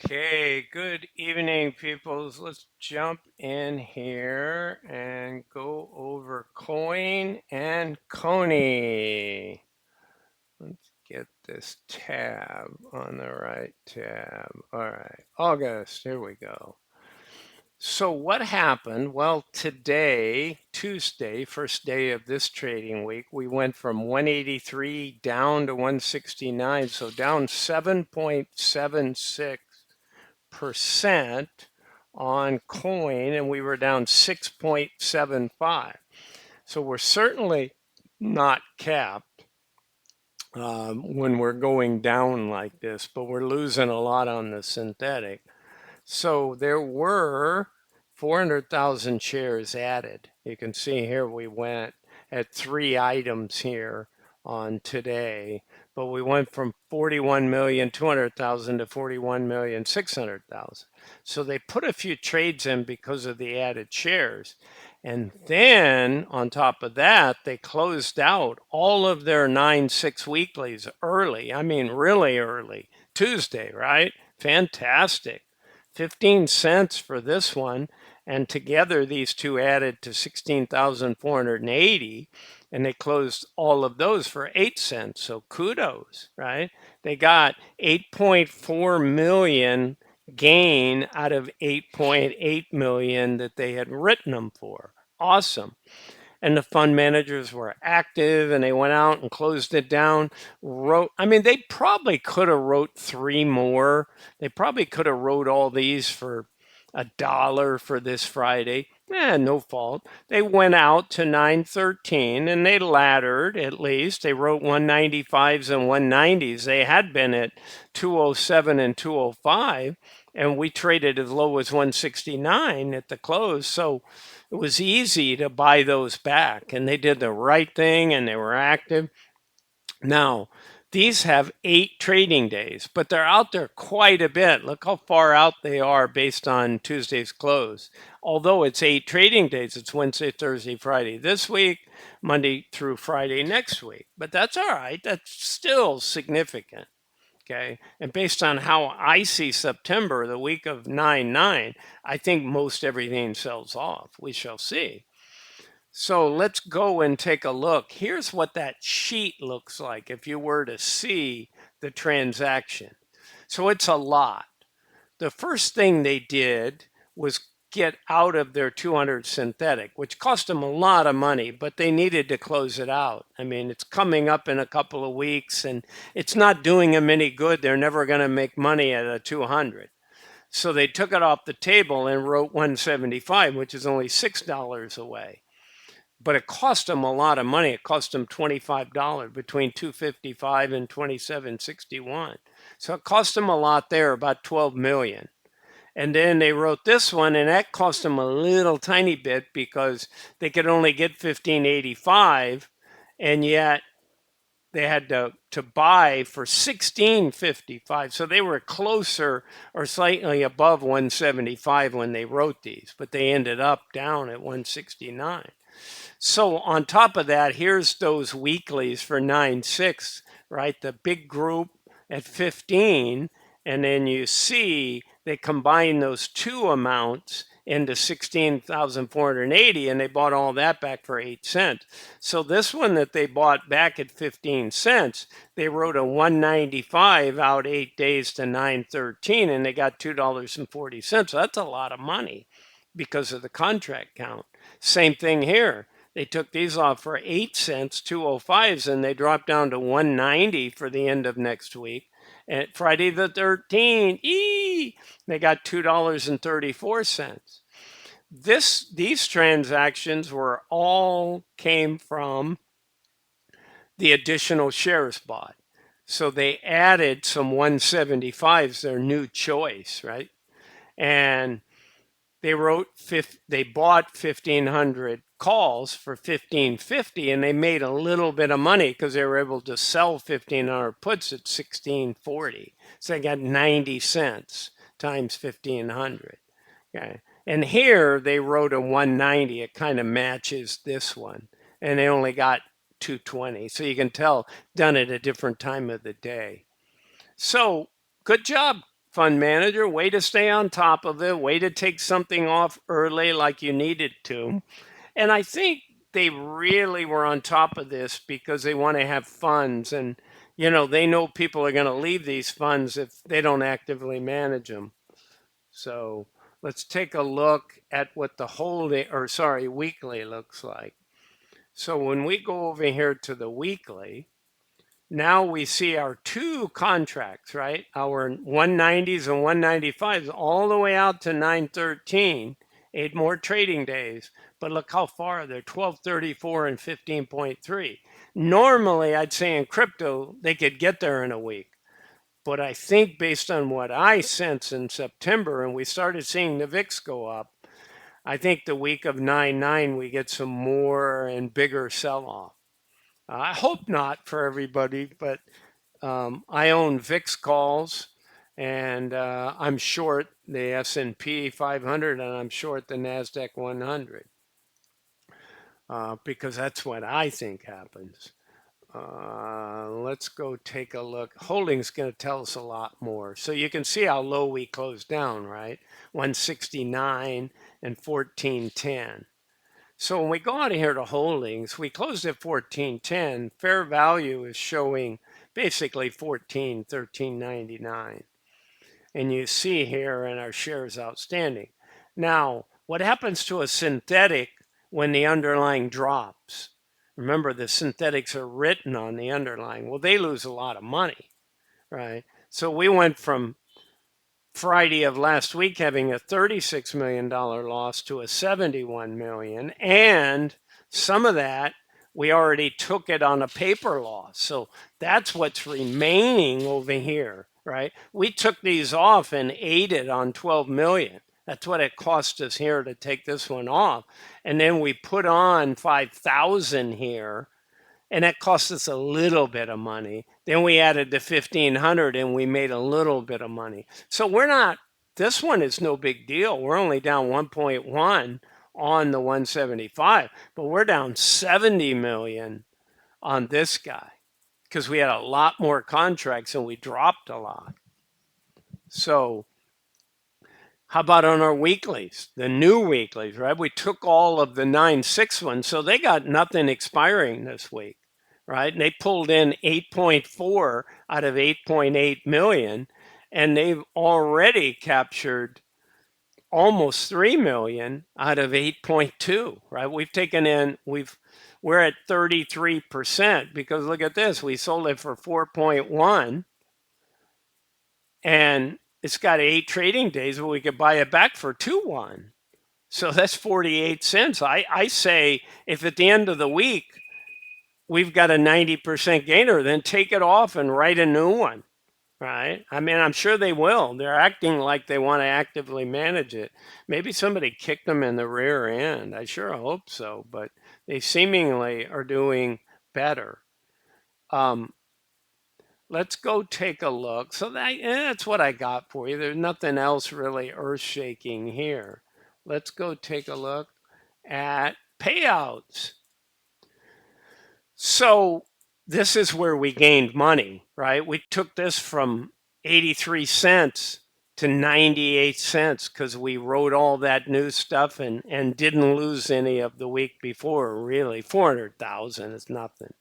Okay, good evening, peoples. Let's jump in here and go over Coin and Coney. Let's get this tab on the right tab. All right, August, here we go. So what happened? Well, today, Tuesday, first day of this trading week, we went from 183 down to 169, so down 7.76% on coin, and we were down 6.75. So we're certainly not capped when we're going down like this, but we're losing a lot on the synthetic. So there were 400,000 shares added. You can see here we went at 3 items here on today, but we went from 41,200,000 to 41,600,000. So they put a few trades in because of the added shares. And then on top of that, they closed out all of their 9/6 weeklies early. I mean, really early. Tuesday, right? Fantastic. 15 cents for this one, and together these two added to 16,480, and they closed all of those for 8 cents. So kudos, right? They got 8.4 million gain out of 8.8 million that they had written them for. Awesome. And the fund managers were active, and they went out and closed it down. They probably could have wrote 3 more. They probably could have wrote all these for $1 for this Friday. No fault. They went out to 913 and they laddered at least. They wrote 195s and 190s. They had been at 207 and 205, and we traded as low as 169 at the close. So it was easy to buy those back, and they did the right thing and they were active. Now, these have 8 trading days, but they're out there quite a bit. Look how far out they are based on Tuesday's close. Although it's 8 trading days, it's Wednesday, Thursday, Friday this week, Monday through Friday next week. But that's all right. That's still significant. Okay. And based on how I see September, the week of 9/9, I think most everything sells off. We shall see. So let's go and take a look. Here's what that sheet looks like if you were to see the transaction. So it's a lot. The first thing they did was get out of their 200 synthetic, which cost them a lot of money, but they needed to close it out. I mean, it's coming up in a couple of weeks and it's not doing them any good. They're never going to make money at a 200. So they took it off the table and wrote 175, which is only $6 away. But it cost them a lot of money. It cost them $25 between 255 and 2761. So it cost them a lot there, about 12 million. And then they wrote this one, and that cost them a little tiny bit because they could only get 1585, and yet they had to buy for 1655. So they were closer or slightly above 175 when they wrote these, but they ended up down at 169. So on top of that, here's those weeklies for 9/6, right? The big group at 15, and then you see they combine those two amounts into 16,480, and they bought all that back for 8 cents. So this one that they bought back at 15 cents, they wrote a 195 out 8 days to 913, and they got $2.40. So that's a lot of money because of the contract count. Same thing here. They took these off for 8 cents, 205s, and they dropped down to 190 for the end of next week. And Friday the 13th, they got $2.34. These transactions were all came from the additional shares bought. So they added some 175s, their new choice, right? And they bought 1,500 calls for 1,550, and they made a little bit of money because they were able to sell 1,500 puts at 1,640. So they got 90 cents times 1,500. Okay. And here they wrote a 190. It kind of matches this one, and they only got 220. So you can tell done at a different time of the day. So good job, fund manager, way to stay on top of it, way to take something off early like you needed to. And I think they really were on top of this because they want to have funds, and they know people are going to leave these funds if they don't actively manage them. So let's take a look at what the weekly looks like. So when we go over here to the weekly, now we see our two contracts, right? Our 190s and 195s all the way out to 913, 8 more trading days. But look how far they're 1234 and 15.3. Normally, I'd say in crypto, they could get there in a week. But I think based on what I sense in September, and we started seeing the VIX go up, I think the week of 9/9 we get some more and bigger sell off. I hope not for everybody, but I own VIX calls, and I'm short the S&P 500, and I'm short the Nasdaq 100 because that's what I think happens. Let's go take a look. Holding's going to tell us a lot more. So you can see how low we closed down, right? 169 and 1410. So when we go out of here to holdings, we closed at 1410. Fair value is showing basically 1399. And you see here in our shares outstanding. Now, what happens to a synthetic when the underlying drops? Remember, the synthetics are written on the underlying. Well, they lose a lot of money, right? So we went from Friday of last week having a $36 million loss to a $71 million. And some of that, we already took it on a paper loss. So that's what's remaining over here, right? We took these off and ate it on 12 million. That's what it cost us here to take this one off. And then we put on 5,000 here, and that cost us a little bit of money. Then we added the 1,500 and we made a little bit of money. So this one is no big deal. We're only down 1.1 on the 175, but we're down 70 million on this guy because we had a lot more contracts and we dropped a lot. So how about on our weeklies, the new weeklies, right? We took all of the 9/6 ones, so they got nothing expiring this week, right? And they pulled in 8.4 out of 8.8 million, and they've already captured almost 3 million out of 8.2, right? We're at 33% because look at this, we sold it for 4.1 and it's got 8 trading days, but we could buy it back for 2.1. So that's 48 cents. I say if at the end of the week we've got a 90% gainer, then take it off and write a new one, right? I mean, I'm sure they will. They're acting like they want to actively manage it. Maybe somebody kicked them in the rear end. I sure hope so, but they seemingly are doing better. Let's go take a look. So that's what I got for you. There's nothing else really earth-shaking here. Let's go take a look at payouts. So this is where we gained money, right? We took this from 83 cents to 98 cents because we wrote all that new stuff and didn't lose any of the week before, really. 400,000 is nothing.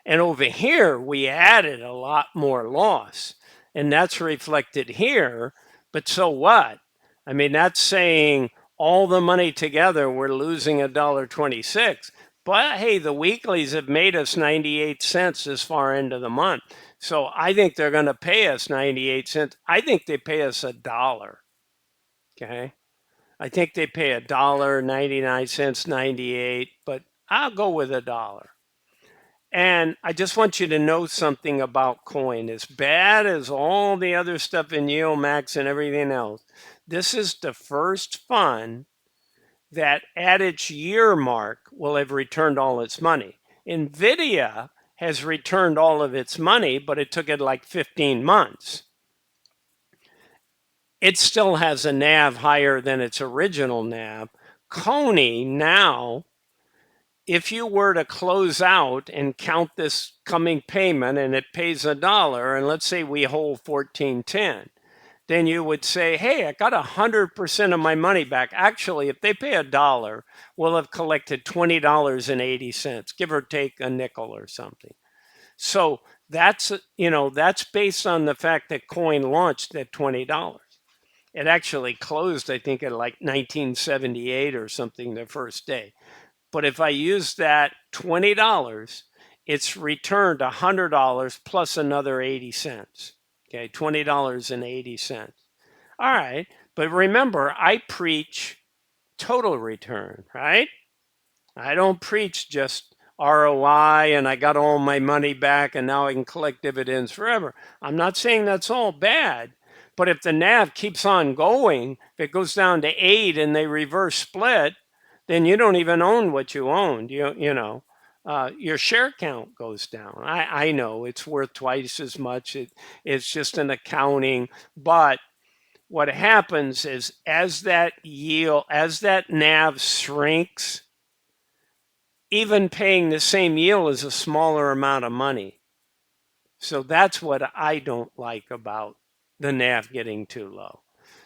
And over here, we added a lot more loss. And that's reflected here. But so what? I mean, that's saying all the money together, we're losing $1.26. But hey, the weeklies have made us 98 cents this far into the month. So I think they're going to pay us 98 cents. I think they pay us $1. Okay. I think they pay $1, 99 cents, 98, but I'll go with $1. And I just want you to know something about coin. As bad as all the other stuff in Yieldmax and everything else, this is the first fund that at its year mark will have returned all its money. NVIDIA has returned all of its money, but it took it like 15 months. It still has a NAV higher than its original NAV. Cony now, if you were to close out and count this coming payment and it pays $1, and let's say we hold 1410, then you would say, hey, I got 100% of my money back. Actually, if they pay $1, we'll have collected $20.80, give or take a nickel or something. So that's, that's based on the fact that coin launched at $20. It actually closed, I think, at like 1978 or something the first day. But if I use that $20, it's returned $100 plus another 80 cents. Okay, $20.80. All right. But remember, I preach total return, right? I don't preach just ROI and I got all my money back and now I can collect dividends forever. I'm not saying that's all bad. But if the NAV keeps on going, if it goes down to 8 and they reverse split, then you don't even own what you owned. Your share count goes down. I know it's worth twice as much. It's just an accounting. But what happens is as that NAV shrinks, even paying the same yield is a smaller amount of money. So that's what I don't like about the NAV getting too low.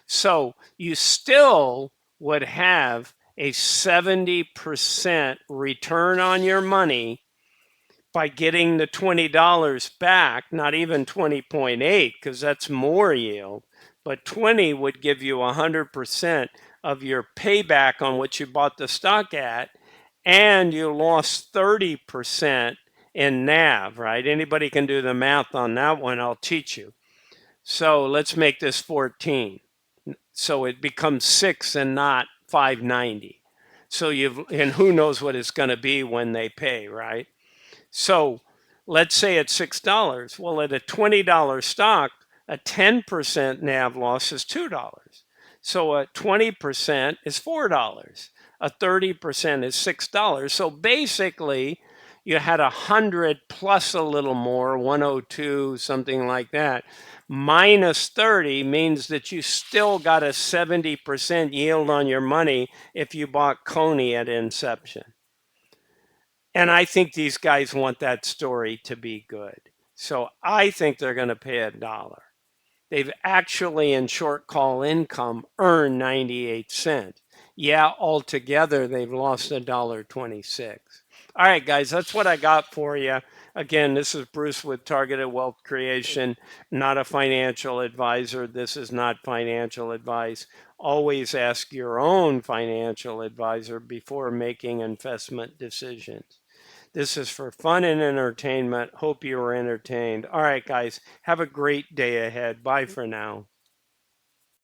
So you still would have a 70% return on your money by getting the $20 back, not even 20.8, because that's more yield, but 20 would give you 100% of your payback on what you bought the stock at, and you lost 30% in NAV, right? Anybody can do the math on that one. I'll teach you. So let's make this 14. So it becomes 6 and not 590. So and who knows what it's going to be when they pay, right? So let's say it's $6. Well, at a $20 stock, a 10% NAV loss is $2. So a 20% is $4. A 30% is $6. So basically, you had 100 plus a little more, 102, something like that. Minus 30 means that you still got a 70% yield on your money if you bought Cony at inception. And I think these guys want that story to be good. So I think they're going to pay $1. They've actually, in short call income, earned 98 cents. Yeah, altogether, they've lost $1.26. All right, guys, that's what I got for you. Again, this is Bruce with Targeted Wealth Creation, not a financial advisor. This is not financial advice. Always ask your own financial advisor before making investment decisions. This is for fun and entertainment. Hope you were entertained. All right, guys, have a great day ahead. Bye for now.